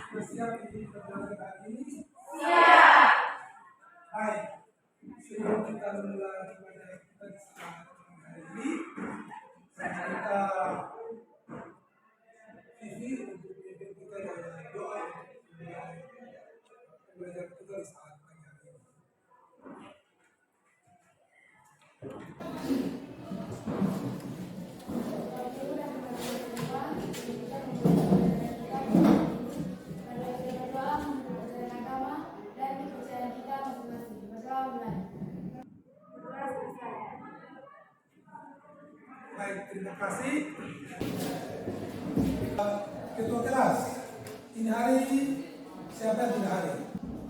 Sudah siap untuk belajar hari ini? Siap. Baik. Sebelum kita memulai pelajaran kita di hari ini, kita ini untuk pimpin kita dengan doa belajar kita di saat pagi hari ini. Baik, terima kasih. Ketua kelas, ini hari siapa yang tidak hadir?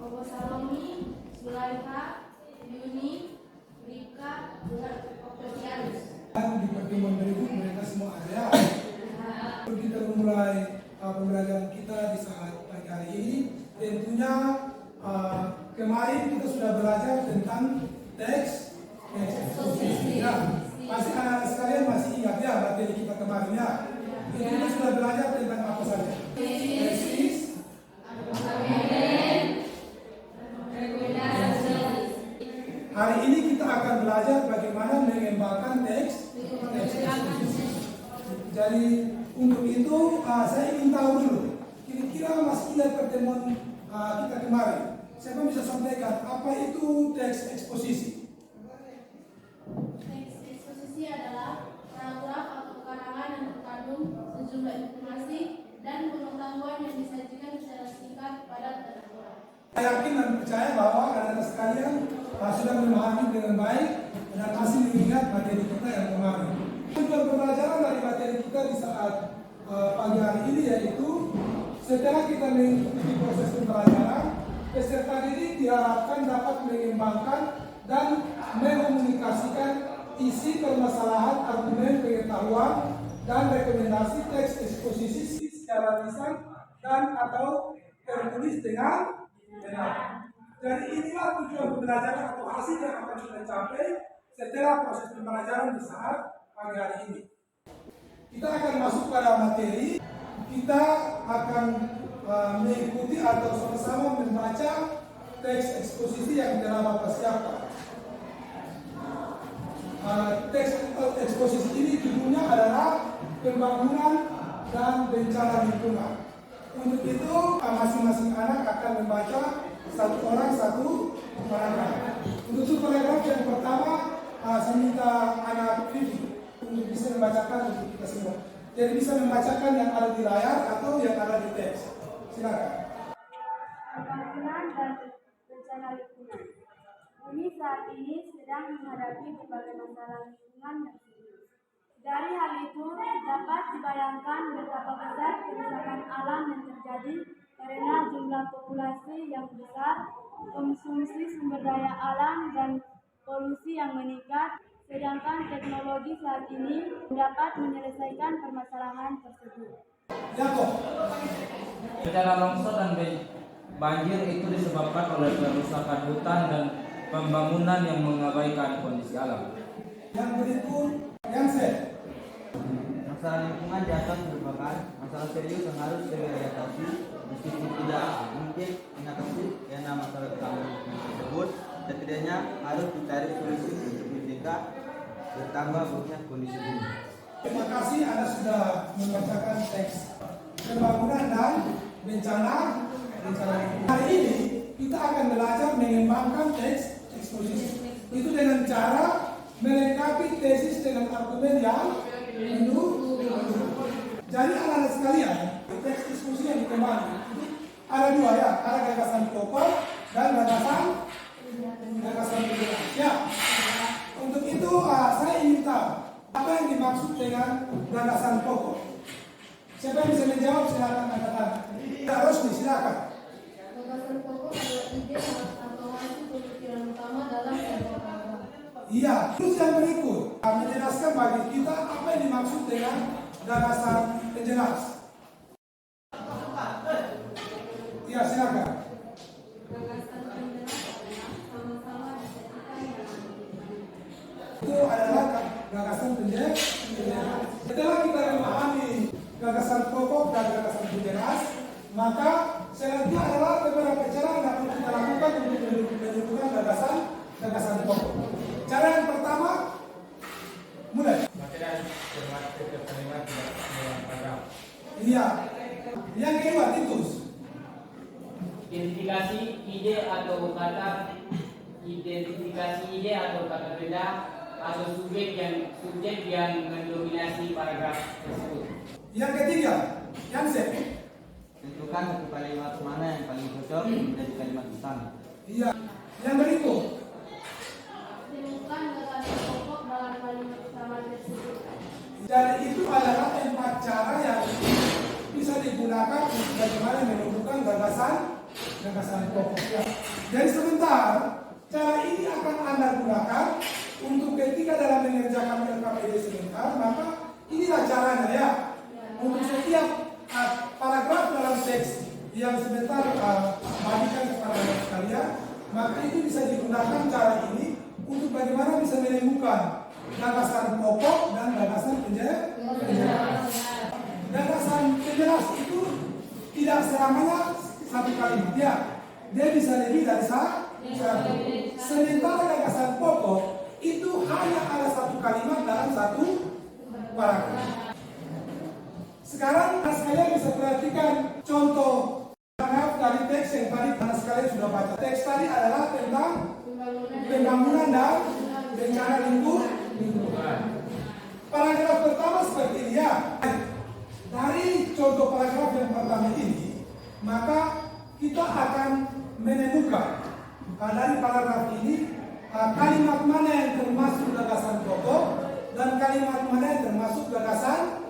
Bobo Salomi, Sulaiha, Yuni, Rika, Oktavianus. Dan di pertemuan berikut mereka semua ada. Kita memulai pembelajaran kita di saat pagi hari ini. Tentunya kemarin kita sudah belajar tentang teks eksposisi. Ya, pasti anak-anak sekalian masih ingat ya materi kita kemarin ya. Kita sudah belajar tentang apa saja? Tesis, hari ini kita akan belajar bagaimana mengembangkan teks eksposisi. Jadi untuk itu saya ingin tahu dulu, kira-kira masih ingat pertemuan kita kemarin? Siapa bisa sampaikan apa itu teks eksposisi? Teks eksposisi adalah paragraf atau karangan yang terkandung sejumlah informasi dan pengetahuan yang disajikan secara singkat, padat, dan akurat. Saya yakin dan percaya bahwa anak-anak sekalian sudah memahami dengan baik dan masih mengingat materi kita yang kemarin. Tujuan pembelajaran dari materi kita di saat pagi hari ini yaitu setelah kita mengikuti proses pembelajaran, peserta didik diharapkan dapat mengembangkan dan mengkomunikasikan isi permasalahan, argumen, pengetahuan, dan rekomendasi teks eksposisi secara lisan dan atau tertulis dengan benar. Jadi inilah tujuan pembelajaran atau hasil yang akan kita capai setelah proses pembelajaran di saat pagi hari ini. Kita akan masuk pada materi. Kita akan mengikuti atau sama-sama membaca teks eksposisi yang telah Bapak siapkan. Teks eksposisi ini judulnya adalah pembangunan dan bencana lingkungan. Untuk itu masing-masing anak akan membaca satu orang satu paragraf. Untuk paragraf yang pertama saya minta anak Vivi untuk bisa membacakan untuk kita semua. Jadi bisa membacakan yang ada di layar atau yang ada di teks. Silakan. Pembangunan dan bencana lingkungan. Bumi saat ini sedang menghadapi berbagai masalah lingkungan yang serius. Dari hal itu dapat dibayangkan betapa besar kerusakan alam yang terjadi karena jumlah populasi yang besar, konsumsi sumber daya alam, dan polusi yang meningkat. Sedangkan teknologi saat ini dapat menyelesaikan permasalahan tersebut. Bencana longsor dan banjir itu disebabkan oleh kerusakan hutan dan pembangunan yang mengabaikan kondisi alam. Yang berikut, yang set. Masalah lingkungan di atas merupakan masalah serius yang harus segera diatasi meskipun tidak mungkin mengatasi karena masalah utama tersebut. Setidaknya harus dicari solusi untuk mencegah bertambah buruknya kondisi bumi. Terima kasih Anda sudah membacakan teks pembangunan dan bencana lingkungan. Hari ini kita akan belajar mengembangkan teks eksposisi. Itu dengan cara melengkapi tesis dengan argumen yang mendukung. Jadi anak-anak sekalian, teks eksposisi yang dikembangkan ada dua ya, ada gagasan pokok dan gagasan penggerak. Ya, untuk itu saya ingin tahu apa yang dimaksud dengan gagasan pokok. Siapa yang bisa menjawab silakan angkat tangan. Rosni silakan. Gagasan pokok adalah ide atau hasil pemikiran utama dalam sebuah program. Iya, terus yang berikut menjelaskan bagi kita apa yang dimaksud dengan gagasan penjelas. Iya, silakan. Gagasan penjelas adalah sama-sama disajikan yang Itu adalah gagasan penjelas. Setelah kita memahami gagasan pokok dan gagasan penjelas, Maka selanjutnya adalah beberapa cara yang dapat kita lakukan untuk menentukan gagasan pokok. Cara yang pertama, mulai. Materi cermat setiap kalimat tidak dalam paragraf. Iya. Yang kedua, Titus. Identifikasi ide atau kata benda atau subjek yang mendominasi paragraf tersebut. Yang ketiga, Yansen. Tentukan satu kalimat mana yang paling cocok menjadi kalimat utama. Iya. Yang berikut, Temukan gagasan pokok dalam kalimat utama tersebut. dan itu adalah 4 cara yang bisa digunakan untuk bagaimana menentukan gagasan pokok. Ya. Jadi sebentar, cara ini akan Anda gunakan untuk ketika dalam mengerjakan LKPD sebentar, maka inilah caranya ya. Untuk setiap paragraf dalam teks yang sebentar bagikan kepada Anda sekalian, maka itu bisa digunakan cara ini untuk bagaimana bisa menemukan gagasan pokok dan gagasan penjelas. Gagasan penjelas itu tidak selamanya satu kalimat ya, dia bisa lebih dari satu. Sementara gagasan pokok itu hanya ada satu kalimat dalam satu paragraf. Sekarang sekalian bisa perhatikan contoh paragraf dari teks yang tadi sekalian sudah baca. Teks tadi adalah tentang pembangunan dan rencana lingkungan. Paragraf pertama seperti ini ya. Dari contoh paragraf yang pertama ini, maka kita akan menemukan dari paragraf ini kalimat mana yang termasuk gagasan pokok dan kalimat mana yang termasuk gagasan.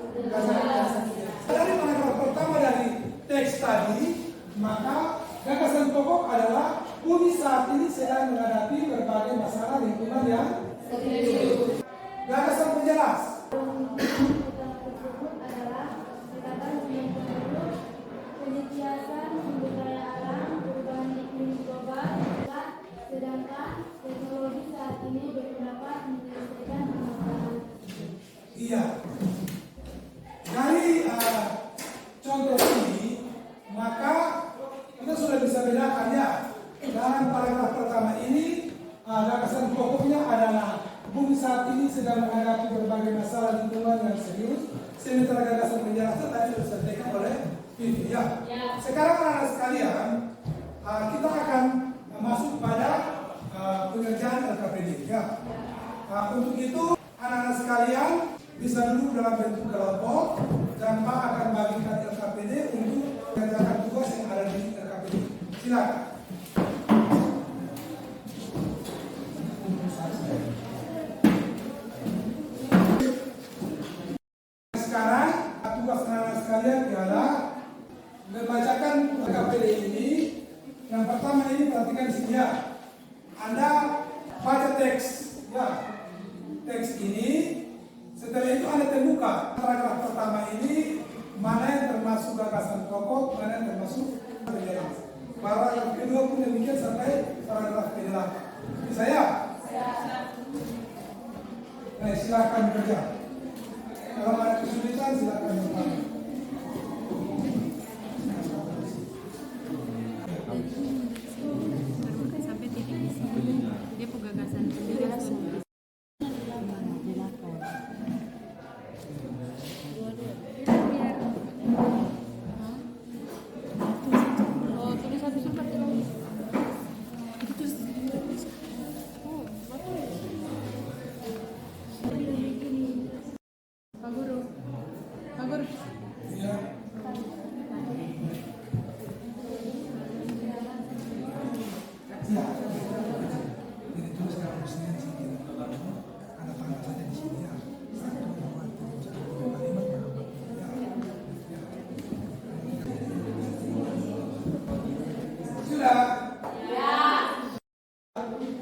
Dari paragraf pertama dari teks tadi, maka gagasan pokok adalah bumi saat ini sedang menghadapi berbagai masalah lingkungan yang serius. Gagasan penjelas. Tersebut adalah dekatan yang penduduk, penyediaan sumber daya alam, perubahan iklim global, sedangkan teknologi saat ini berpendapat menyelesaikan permasalahan. Iya. Dari contoh ini, maka kita sudah bisa bedakan ya. Dalam paragraf pertama ini, gagasan pokoknya adalah bumi saat ini sedang menghadapi berbagai masalah lingkungan yang serius. Sementara gagasan penjelasan tadi sudah disampaikan oleh Vivi ya. Sekarang anak-anak sekalian, kita akan masuk pada pengerjaan LKPD ya. Untuk itu anak-anak sekalian bisa duduk dalam bentuk kelompok dan Pak akan bagikan LKPD untuk mengerjakan tugas yang ada di LKPD. Silakan. Sekarang tugas anak-anak sekalian ialah membacakan LKPD ini. Yang pertama ini perhatikan di sini ya. Anda baca teks ya. Teks ini. Setelah itu Anda temukan paragraf pertama ini mana yang termasuk gagasan pokok, mana yang termasuk penjelas. Paragraf kedua pun demikian sampai paragraf ke-8. Bisa ya? Nah, silakan kerja. Kalau ada kesulitan silakan bertanya. Sampai titik di sini dia gagasan penjelas.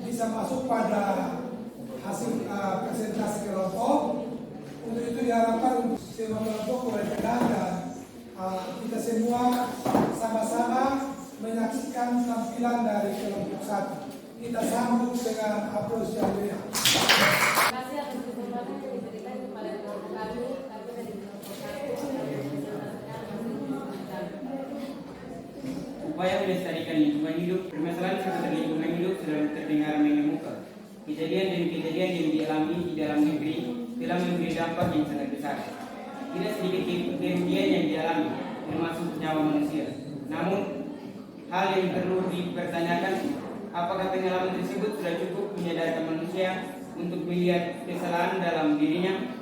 Bisa masuk pada hasil presentasi kelompok. Untuk itu diharapkan untuk semua kelompok boleh tenang dan kita semua sama-sama menyaksikan tampilan dari kelompok 1. Kita sambut dengan aplaus yang meriah. Terima kasih atas kesempatan yang diberikan kepada kelompok kami dari kelompok 1. upaya melestarikan lingkungan hidup. Permasalahan seputar lingkungan hidup selalu terdengar mengemuka. Kejadian demi kejadian yang dialami di dalam negeri telah memberi dampak yang sangat besar. Tidak sedikit kerugian yang dialami, termasuk nyawa manusia. Namun, hal yang perlu dipertanyakan, apakah pengalaman tersebut sudah cukup menyadarkan manusia untuk melihat kesalahan dalam dirinya,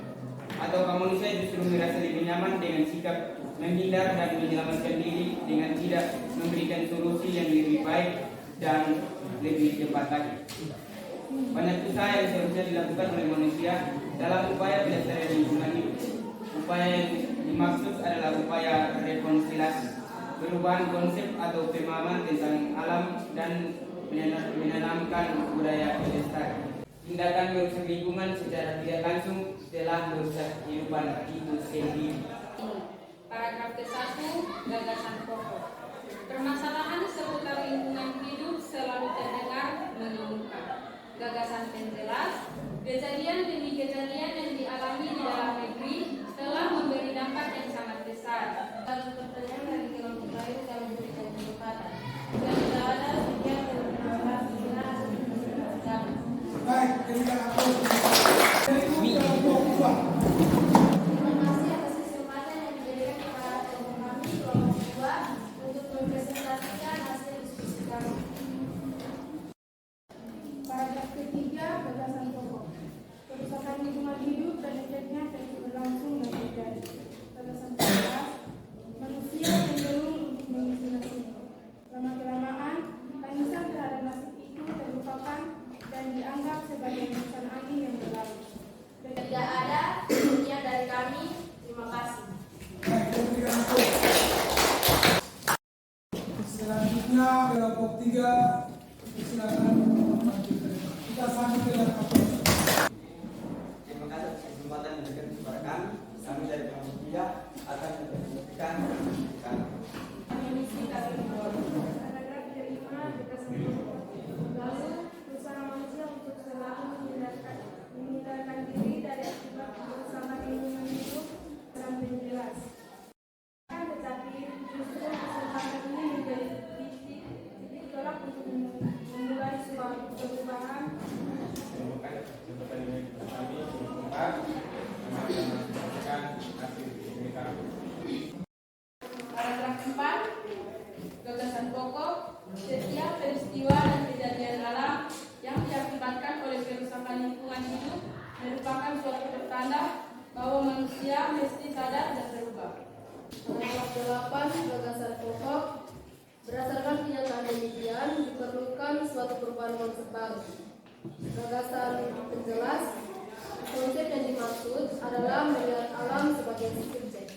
ataukah manusia justru merasa lebih nyaman dengan sikap menghindar dan menyelamatkan diri dengan tidak memberikan solusi yang lebih baik dan lebih cepat lagi. Banyak usaha yang seharusnya dilakukan oleh manusia dalam upaya pelestarian lingkungan hidup. Upaya yang dimaksud adalah upaya rekonsiliasi, perubahan konsep atau pemahaman tentang alam dan menanamkan budaya pelestarian. Tindakan merusak lingkungan secara tidak langsung telah merusak kehidupan itu sendiri. Paragraf ke-1, gagasan pokok. Permasalahan seputar lingkungan hidup selalu terdengar mengemuka. Gagasan penjelas, kejadian demi kejadian yang dialami di dalam negeri telah memberi dampak yang sangat besar. Lalu pertanyaan dari kelompok lain yang memberikan kesempatan. Dan tidak ada sekian Baik, berikan aplaus. Berikut kelompok 2. Terima kasih atas kesempatan yang diberikan kepada kelompok kami kelompok 2 untuk mempresentasikan hasil diskusi kami. Paragraf ketiga, gagasan pokok. Kerusakan lingkungan hidup dan efeknya terus berlangsung dan terjadi. Gagasan pokok, manusia cenderung untuk mengisi nasibnya. Lama-kelamaan, tangisan terhadap nasib itu terlupakan dan dianggap sebagai urusan angin yang berlalu. Tidak ada, sekian dari kami. Terima kasih. Baik, berikan aplaus. Selanjutnya kelompok 3, silakan kita sambut dengan aplaus. Terima kasih atas kesempatan yang diberikan kepada kami. Kami dari kelompok 3 akan mempresentasikan Mengisi kami paragraf kelima gagasan pokok. Lalu berusaha manusia untuk selalu menghindarkan diri dari akibat kerusakan lingkungan hidup dalam penjelas. Tetapi justru kesempatan ini menjadi titik tolak untuk memulai suatu perubahan. Kesempatan ini kami berempat menyampaikan hasil ini kami. Paragraf 4, gagasan pokok. Setiap peristiwa dan kejadian alam yang diakibatkan oleh kerusakan lingkungan hidup merupakan suatu pertanda bahwa manusia mesti sadar dan berubah. Paragraf 8, gagasan pokok. Berdasarkan kenyataan demikian, diperlukan suatu perubahan konsep baru. Gagasan penjelas, konsep yang dimaksud adalah melihat alam sebagai subjek.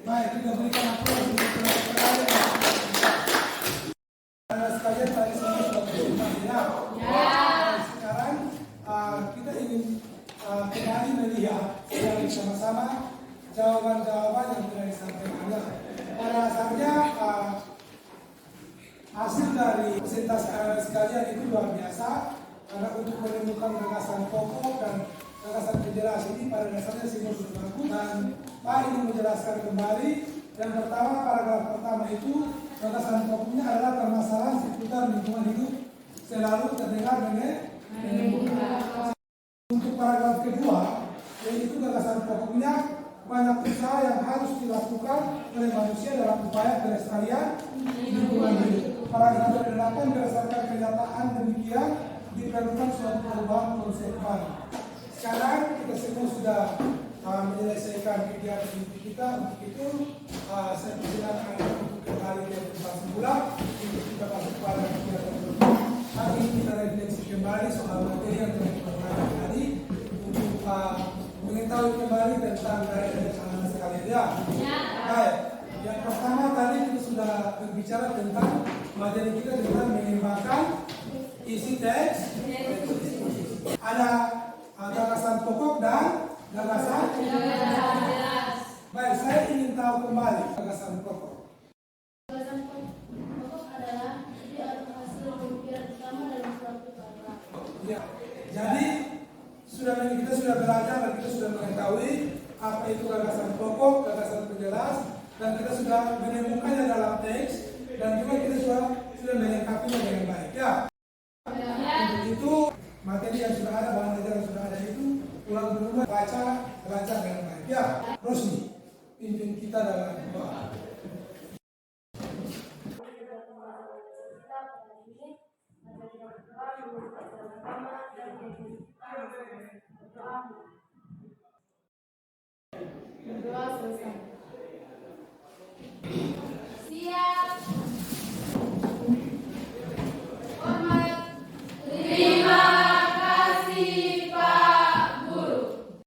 Baik, kita berikan aplaus untuk kelompok lain. Sekalian tadi saya sudah berbicara. Sekarang kita ingin kembali melihat secara bersama-sama jawaban-jawaban yang telah disampaikan. Pada dasarnya hasil dari presentasi anak sekalian itu luar biasa karena untuk menemukan gagasan pokok dan gagasan penjelas ini pada dasarnya semua sudah melakukan. Pak ingin menjelaskan kembali. Yang pertama, paragraf pertama itu gagasan pokoknya adalah permasalahan seputar lingkungan hidup selalu terdengar mengemuka. Untuk paragraf kedua, yaitu gagasan pokoknya banyak usaha yang harus dilakukan oleh manusia dalam upaya pelestarian lingkungan hidup. Paragraf ke-8 berdasarkan kenyataan demikian diperlukan suatu perubahan konsep baru. Sekarang kita semua sudah menyelesaikan kegiatan inti kita. Untuk itu saya persilakan untuk kembali ke tempat semula untuk kita masuk pada kegiatan berikutnya. Hari ini kita refleksi kembali soal materi yang telah kita pelajari tadi untuk mengetahui kembali tentang dari anak sekalian ya. Baik. Yang pertama tadi kita sudah berbicara tentang materi kita tentang mengembangkan isi teks. Ada gagasan pokok dan gagasan penjelas. Baik, saya ingin tahu kembali gagasan pokok. Gagasan pokok adalah hasil pemikiran utama dalam suatu paragraf. Ya, jadi kita sudah belajar dan kita sudah mengetahui apa itu gagasan pokok, gagasan penjelas, dan kita sudah menemukannya dalam teks dan juga kita sudah melengkapinya dengan baik. Ya. Untuk itu materi yang sudah ada, bahan ajar yang sudah ada itu ulang berulang baca belajar dengan baik. Ya, Rosni, pimpin kita dalam doa. Berdoa selesai.